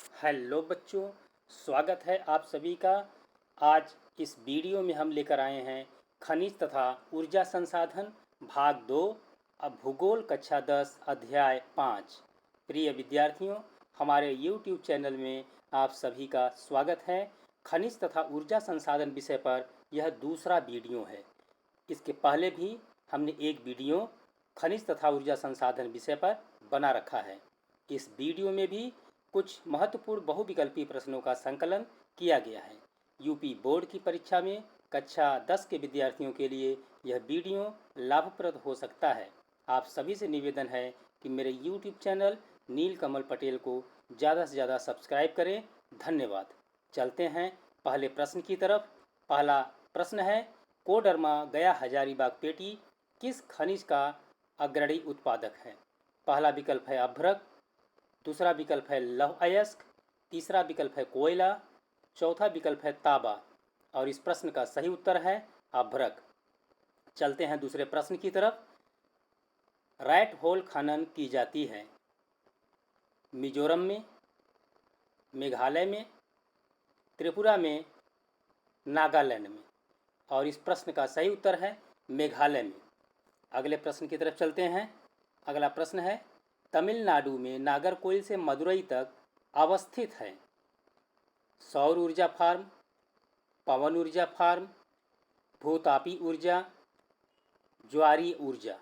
Hello बच्चों, स्वागत है आप सभी का। आज इस वीडियो में हम लेकर आए हैं खनिज तथा ऊर्जा संसाधन भाग 2, अब भूगोल कक्षा 10 अध्याय 5। प्रिय विद्यार्थियों, हमारे YouTube चैनल में आप सभी का स्वागत है। खनिज तथा ऊर्जा संसाधन विषय पर यह दूसरा वीडियो है। इसके पहले भी हमने एक वीडियो खनिज तथा ऊर्जा संसाधन विषय पर बना रखा है। इस वीडियो में भी कुछ महत्वपूर्ण बहुविकल्पी प्रश्नों का संकलन किया गया है। यूपी बोर्ड की परीक्षा में कक्षा 10 के विद्यार्थियों के लिए यह वीडियो लाभप्रद हो सकता है। आप सभी से निवेदन है कि मेरे यूट्यूब चैनल नीलकमल पटेल को ज़्यादा से ज़्यादा सब्सक्राइब करें। धन्यवाद। चलते हैं पहले प्रश्न की तरफ। पहला प्रश्न है, कोडरमा गया हजारीबाग पेटी किस खनिज का अग्रणी उत्पादक है? पहला विकल्प है अभ्रक, दूसरा विकल्प है लौह अयस्क, तीसरा विकल्प है कोयला, चौथा विकल्प है तांबा। और इस प्रश्न का सही उत्तर है अभ्रक। चलते हैं दूसरे प्रश्न की तरफ। रैट होल खनन की जाती है मिजोरम में, मेघालय में, त्रिपुरा में, नागालैंड में। और इस प्रश्न का सही उत्तर है मेघालय में। अगले प्रश्न की तरफ चलते हैं। अगला प्रश्न है, तमिलनाडु में नागरकोइल से मदुरई तक अवस्थित है सौर ऊर्जा फार्म, पवन ऊर्जा फार्म, भूतापी ऊर्जा, ज्वारीय ऊर्जा।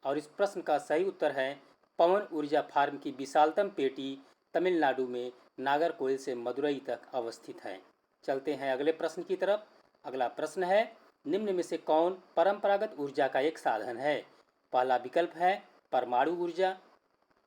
और इस प्रश्न का सही उत्तर है पवन ऊर्जा फार्म की विशालतम पेटी तमिलनाडु में नागरकोइल से मदुरई तक अवस्थित है। चलते हैं अगले प्रश्न की तरफ। अगला प्रश्न है, निम्न में से कौन परंपरागत ऊर्जा का एक साधन है? पहला विकल्प है परमाणु ऊर्जा,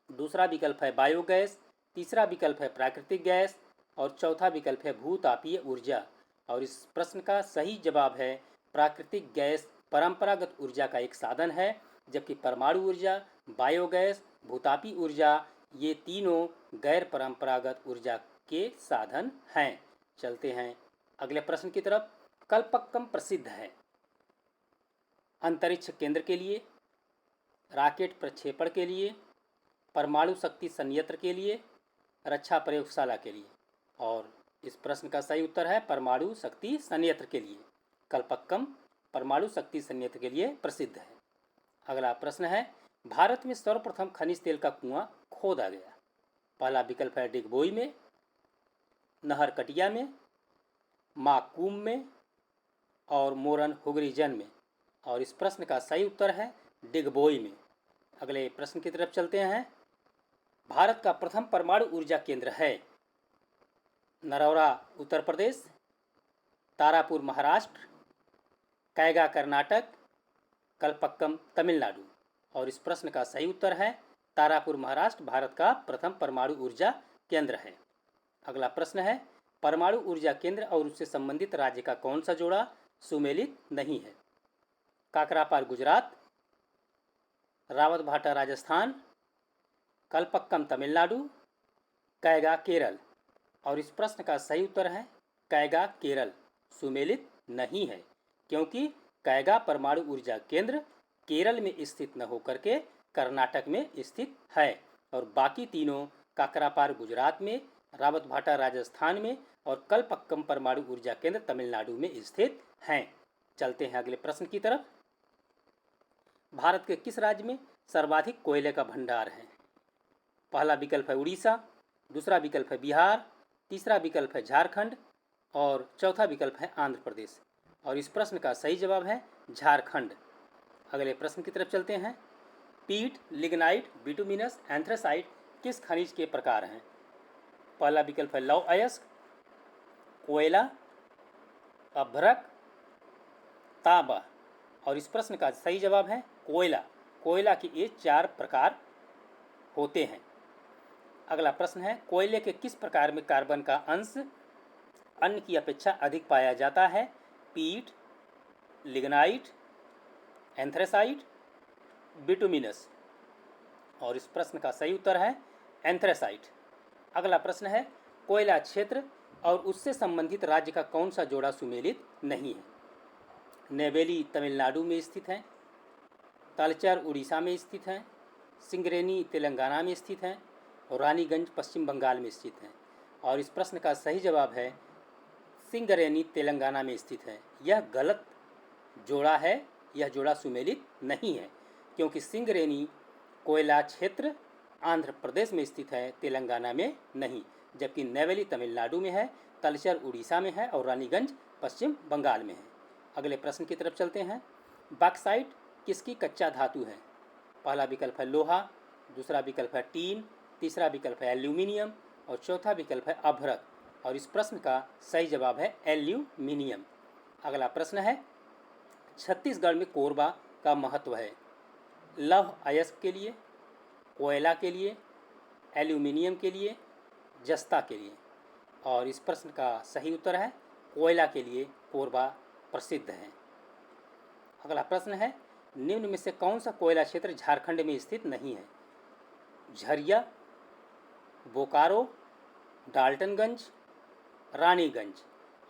दूसरा विकल्प है बायोगैस, तीसरा विकल्प है प्राकृतिक गैस और चौथा विकल्प है भूतापीय ऊर्जा। और इस प्रश्न का सही जवाब है प्राकृतिक गैस परंपरागत ऊर्जा का एक साधन है, जबकि परमाणु ऊर्जा, बायोगैस, भूतापी ऊर्जा ये तीनों गैर परंपरागत ऊर्जा के साधन हैं। चलते हैं अगले प्रश्न की तरफ। कल्पक्कम प्रसिद्ध है अंतरिक्ष केंद्र के लिए, रॉकेट प्रक्षेपण के लिए, परमाणु शक्ति संयंत्र के लिए, रक्षा प्रयोगशाला के लिए। और इस प्रश्न का सही उत्तर है परमाणु शक्ति संयंत्र के लिए। कल्पक्कम परमाणु शक्ति संयंत्र के लिए प्रसिद्ध है। अगला प्रश्न है, भारत में सर्वप्रथम खनिज तेल का कुआं खोदा गया? पहला विकल्प है डिगबोई में, नहरकटिया में, माकूम में और मोरन हुगरीजन में। और इस प्रश्न का सही उत्तर है डिगबोई में। अगले प्रश्न की तरफ चलते हैं। भारत का प्रथम परमाणु ऊर्जा केंद्र है नरौरा उत्तर प्रदेश, तारापुर महाराष्ट्र, कैगा कर्नाटक, कल्पक्कम तमिलनाडु। और इस प्रश्न का सही उत्तर है तारापुर महाराष्ट्र भारत का प्रथम परमाणु ऊर्जा केंद्र है। अगला प्रश्न है, परमाणु ऊर्जा केंद्र और उससे संबंधित राज्य का कौन सा जोड़ा सुमेलित नहीं है? काकरापार गुजरात, रावतभाटा राजस्थान, कल्पक्कम तमिलनाडु, कैगा केरल। और इस प्रश्न का सही उत्तर है कैगा केरल सुमेलित नहीं है, क्योंकि कैगा परमाणु ऊर्जा केंद्र केरल में स्थित न होकर के कर्नाटक में स्थित है और बाकी तीनों काकरापार गुजरात में, रावतभाटा राजस्थान में और कल्पक्कम परमाणु ऊर्जा केंद्र तमिलनाडु में स्थित हैं। चलते हैं अगले प्रश्न की तरफ। भारत के किस राज्य में सर्वाधिक कोयले का भंडार है? पहला विकल्प है उड़ीसा, दूसरा विकल्प है बिहार, तीसरा विकल्प है झारखंड और चौथा विकल्प है आंध्र प्रदेश। और इस प्रश्न का सही जवाब है झारखंड। अगले प्रश्न की तरफ चलते हैं। पीट, लिग्नाइट, बिटुमिनस, एंथ्रेसाइट किस खनिज के प्रकार हैं? पहला विकल्प है लौह अयस्क, कोयला, अभ्रक, तांबा। और इस प्रश्न का सही जवाब है कोयला। कोयला के ये 4 प्रकार होते हैं। अगला प्रश्न है, कोयले के किस प्रकार में कार्बन का अंश अन्य की अपेक्षा अधिक पाया जाता है? पीट, लिग्नाइट, एंथ्रेसाइट, बिटुमिनस। और इस प्रश्न का सही उत्तर है एंथ्रेसाइट। अगला प्रश्न है, कोयला क्षेत्र और उससे संबंधित राज्य का कौन सा जोड़ा सुमेलित नहीं है? नेवेली तमिलनाडु में स्थित है, तालचर उड़ीसा में स्थित है, सिंगरेनी तेलंगाना में स्थित है और रानीगंज पश्चिम बंगाल में स्थित है। और इस प्रश्न का सही जवाब है सिंगरेनी तेलंगाना में स्थित है। यह गलत जोड़ा है, यह जोड़ा सुमेलित नहीं है, क्योंकि सिंगरेनी कोयला क्षेत्र आंध्र प्रदेश में स्थित है, तेलंगाना में नहीं। जबकि नेवेली तमिलनाडु में है, तलचर उड़ीसा में है और रानीगंज पश्चिम बंगाल में है। अगले प्रश्न की तरफ चलते हैं। बॉक्साइट किसकी कच्चा धातु है? पहला विकल्प है लोहा, दूसरा विकल्प है टीन, तीसरा विकल्प है एल्यूमिनियम और चौथा विकल्प है अभ्रक। और इस प्रश्न का सही जवाब है एल्यूमिनियम। अगला प्रश्न है, छत्तीसगढ़ में कोरबा का महत्व है? लौह अयस्क के लिए, कोयला के लिए, एल्यूमिनियम के लिए, जस्ता के लिए। और इस प्रश्न का सही उत्तर है कोयला के लिए कोरबा प्रसिद्ध है। अगला प्रश्न है, निम्न में से कौन सा कोयला क्षेत्र झारखंड में स्थित नहीं है? झरिया, बोकारो, डाल्टनगंज, रानीगंज।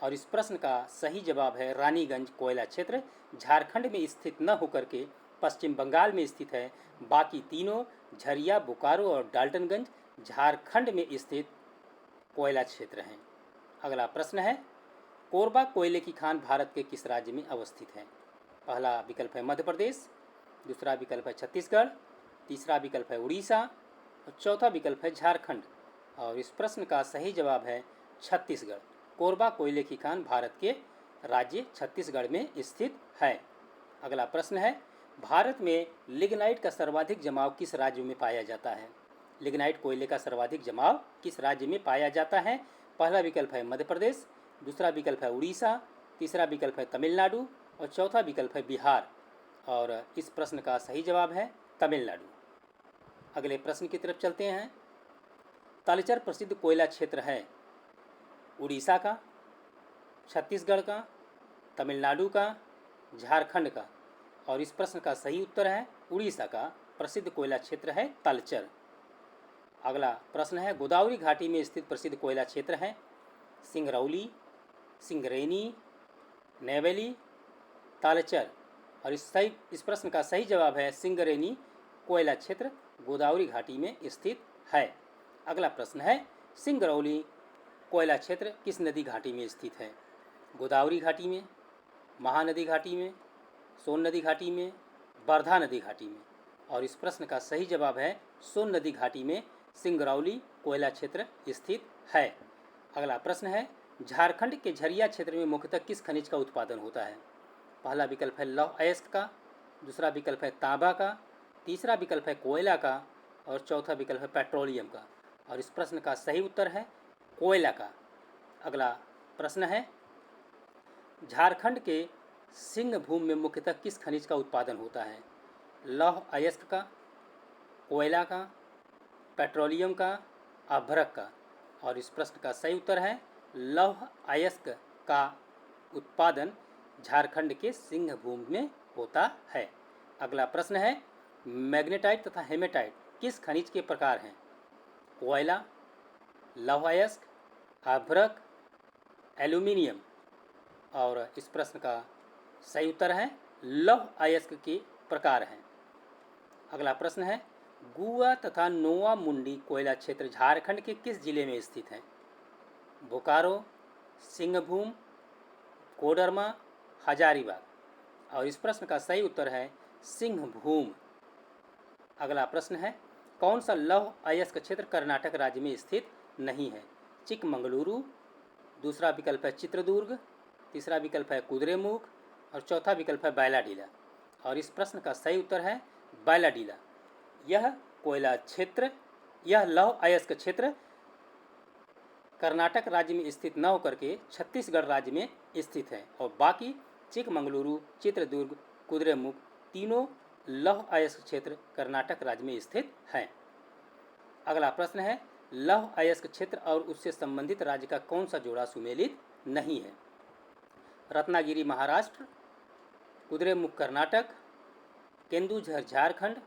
और इस प्रश्न का सही जवाब है रानीगंज कोयला क्षेत्र झारखंड में स्थित न होकर के पश्चिम बंगाल में स्थित है। बाकी तीनों झरिया, बोकारो और डाल्टनगंज झारखंड में स्थित कोयला क्षेत्र हैं। अगला प्रश्न है, कोरबा कोयले की खान भारत के किस राज्य में अवस्थित है? पहला विकल्प है मध्य प्रदेश, दूसरा विकल्प है छत्तीसगढ़, तीसरा विकल्प है उड़ीसा और चौथा विकल्प है झारखंड। और इस प्रश्न का सही जवाब है छत्तीसगढ़। कोरबा कोयले की खान भारत के राज्य छत्तीसगढ़ में स्थित है। अगला प्रश्न है, भारत में लिग्नाइट का सर्वाधिक जमाव किस राज्य में पाया जाता है? लिग्नाइट कोयले का सर्वाधिक जमाव किस राज्य में पाया जाता है? पहला विकल्प है मध्य प्रदेश, दूसरा विकल्प है उड़ीसा, तीसरा विकल्प है तमिलनाडु और चौथा विकल्प है बिहार। और इस प्रश्न का सही जवाब है तमिलनाडु। अगले प्रश्न की तरफ चलते हैं। तलचर प्रसिद्ध कोयला क्षेत्र है उड़ीसा का, छत्तीसगढ़ का, तमिलनाडु का, झारखंड का। और इस प्रश्न का सही उत्तर है उड़ीसा का प्रसिद्ध कोयला क्षेत्र है तलचर। अगला प्रश्न है, गोदावरी घाटी में स्थित प्रसिद्ध कोयला क्षेत्र है सिंगरौली, सिंगरेनी, नेवेली, तालचर। और इस प्रश्न का सही जवाब है सिंगरेनी कोयला क्षेत्र गोदावरी घाटी में स्थित है। अगला प्रश्न है, सिंगरौली कोयला क्षेत्र किस नदी घाटी में स्थित है? गोदावरी घाटी में, महानदी घाटी में, सोन नदी घाटी में, वर्धा नदी घाटी में। और इस प्रश्न का सही जवाब है सोन नदी घाटी में सिंगरौली कोयला क्षेत्र स्थित है। अगला प्रश्न है, झारखंड के झरिया क्षेत्र में मुख्यतः किस खनिज का उत्पादन होता है? पहला विकल्प है लौह अयस्क का, दूसरा विकल्प है तांबा का, तीसरा विकल्प है कोयला का और चौथा विकल्प है पेट्रोलियम का। और इस प्रश्न का सही उत्तर है कोयला का। अगला प्रश्न है, झारखंड के सिंहभूम में मुख्यतः किस खनिज का उत्पादन होता है? लौह अयस्क का, कोयला का, पेट्रोलियम का, अभ्रक का। और इस प्रश्न का सही उत्तर है लौह अयस्क का उत्पादन झारखंड के सिंहभूम में होता है। अगला प्रश्न है, मैग्नेटाइट तथा हेमेटाइट किस खनिज के प्रकार हैं? कोयला, लौह अयस्क, अभ्रक, एल्यूमिनियम। और इस प्रश्न का सही उत्तर है लौह अयस्क के प्रकार हैं। अगला प्रश्न है, गुआ तथा नोआ मुंडी कोयला क्षेत्र झारखंड के किस जिले में स्थित है? बोकारो, सिंहभूम, कोडरमा, हजारीबाग। और इस प्रश्न का सही उत्तर है सिंहभूम। अगला प्रश्न है, कौन सा लौह अयस्क क्षेत्र कर्नाटक राज्य में स्थित नहीं है? चिकमंगलुरु, दूसरा विकल्प है चित्रदुर्ग, तीसरा विकल्प है कुद्रेमुख और चौथा विकल्प है बैलाडीला। और इस प्रश्न का सही उत्तर है बैलाडीला। यह कोयला क्षेत्र, यह लौह अयस्क क्षेत्र कर्नाटक राज्य में स्थित न होकर के छत्तीसगढ़ राज्य में स्थित है और बाकी चिकमंगलुरु, चित्रदुर्ग, कुद्रेमुख तीनों लौह अयस्क क्षेत्र कर्नाटक राज्य में स्थित हैं। अगला प्रश्न है, लौह अयस्क क्षेत्र और उससे संबंधित राज्य का कौन सा जोड़ा सुमेलित नहीं है? रत्नागिरी महाराष्ट्र, कुद्रेमुख कर्नाटक, केंदुझर झारखंड,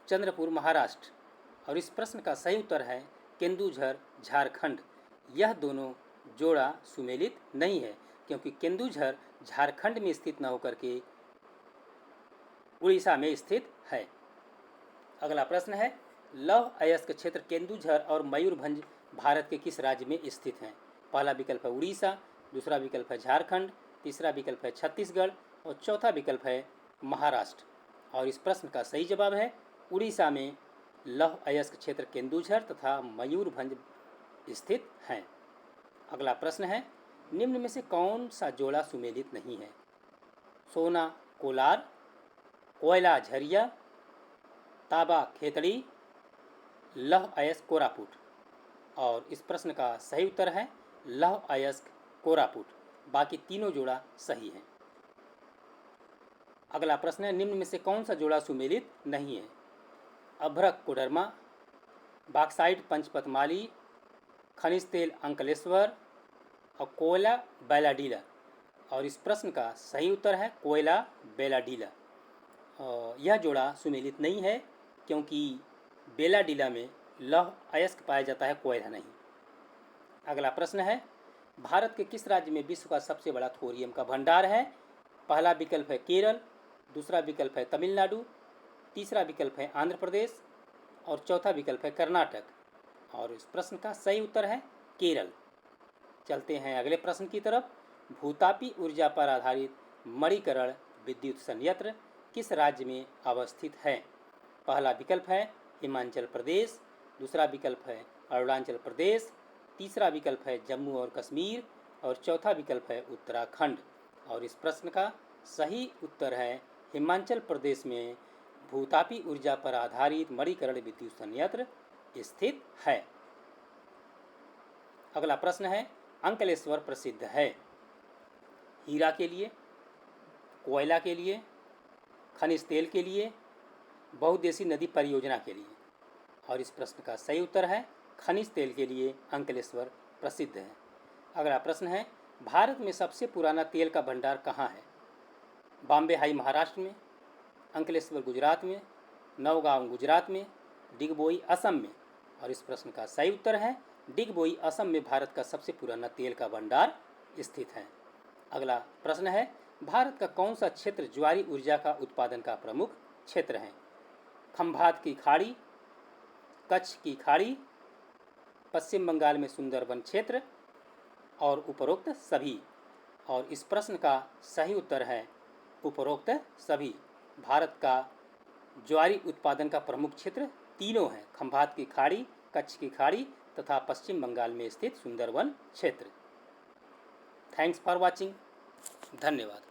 चंद्रपुर महाराष्ट्र। और इस प्रश्न का सही उत्तर है केंदुझर झारखंड। यह दोनों जोड़ा सुमेलित नहीं है क्योंकि केंदुझर झारखंड में स्थित न होकर के उड़ीसा में स्थित है। अगला प्रश्न है, लौह अयस्क क्षेत्र केंदुझर और मयूरभंज भारत के किस राज्य में स्थित हैं? पहला विकल्प है उड़ीसा, दूसरा विकल्प है झारखंड, तीसरा विकल्प है छत्तीसगढ़ और चौथा विकल्प है महाराष्ट्र। और इस प्रश्न का सही जवाब है उड़ीसा में लौह अयस्क क्षेत्र केंदुझर तथा मयूरभंज स्थित हैं। अगला प्रश्न है, निम्न में से कौन सा जोड़ा सुमेलित नहीं है? सोना कोलार, कोयला झरिया, तांबा खेतड़ी, लौह अयस्क कोरापुट। और इस प्रश्न का सही उत्तर है लौह अयस्क कोरापुट। बाकी तीनों जोड़ा सही हैं। अगला प्रश्न है, निम्न में से कौन सा जोड़ा सुमेलित नहीं है? अभ्रक कोडरमा, बॉक्साइट पंचपतमाली, खनिज तेल अंकलेश्वर और कोयला बेलाडीला। और इस प्रश्न का सही उत्तर है कोयला बेलाडीला। यह जोड़ा सुमेलित नहीं है क्योंकि बेलाडीला में लौह अयस्क पाया जाता है, कोयला नहीं। अगला प्रश्न है, भारत के किस राज्य में विश्व का सबसे बड़ा थोरियम का भंडार है? पहला विकल्प है केरल, दूसरा विकल्प है तमिलनाडु, तीसरा विकल्प है आंध्र प्रदेश और चौथा विकल्प है कर्नाटक। और इस प्रश्न का सही उत्तर है केरल। चलते हैं अगले प्रश्न की तरफ। भूतापी ऊर्जा पर आधारित मणिकरण विद्युत संयंत्र किस राज्य में अवस्थित है? पहला विकल्प है हिमाचल प्रदेश, दूसरा विकल्प है अरुणाचल प्रदेश, तीसरा विकल्प है जम्मू और कश्मीर और चौथा विकल्प है उत्तराखंड। और इस प्रश्न का सही उत्तर है हिमाचल प्रदेश में भूतापी ऊर्जा पर आधारित मणिकरण विद्युत संयंत्र स्थित है। अगला प्रश्न है, अंकलेश्वर प्रसिद्ध है हीरा के लिए, कोयला के लिए, खनिज तेल के लिए, बहुउद्देशीय नदी परियोजना के लिए। और इस प्रश्न का सही उत्तर है खनिज तेल के लिए अंकलेश्वर प्रसिद्ध है। अगला प्रश्न है, भारत में सबसे पुराना तेल का भंडार कहाँ है? बॉम्बे हाई महाराष्ट्र में, अंकलेश्वर गुजरात में, नौगांव गुजरात में, डिगबोई असम में। और इस प्रश्न का सही उत्तर है डिगबोई असम में भारत का सबसे पुराना तेल का भंडार स्थित है। अगला प्रश्न है, भारत का कौन सा क्षेत्र ज्वारी ऊर्जा का उत्पादन का प्रमुख क्षेत्र है? खंभात की खाड़ी, कच्छ की खाड़ी, पश्चिम बंगाल में सुंदरबन क्षेत्र और उपरोक्त सभी। और इस प्रश्न का सही उत्तर है उपरोक्त सभी। भारत का ज्वारी उत्पादन का प्रमुख क्षेत्र तीनों हैं, खंभात की खाड़ी, कच्छ की खाड़ी तथा पश्चिम बंगाल में स्थित सुंदरबन क्षेत्र। Thanks for watching. धन्यवाद।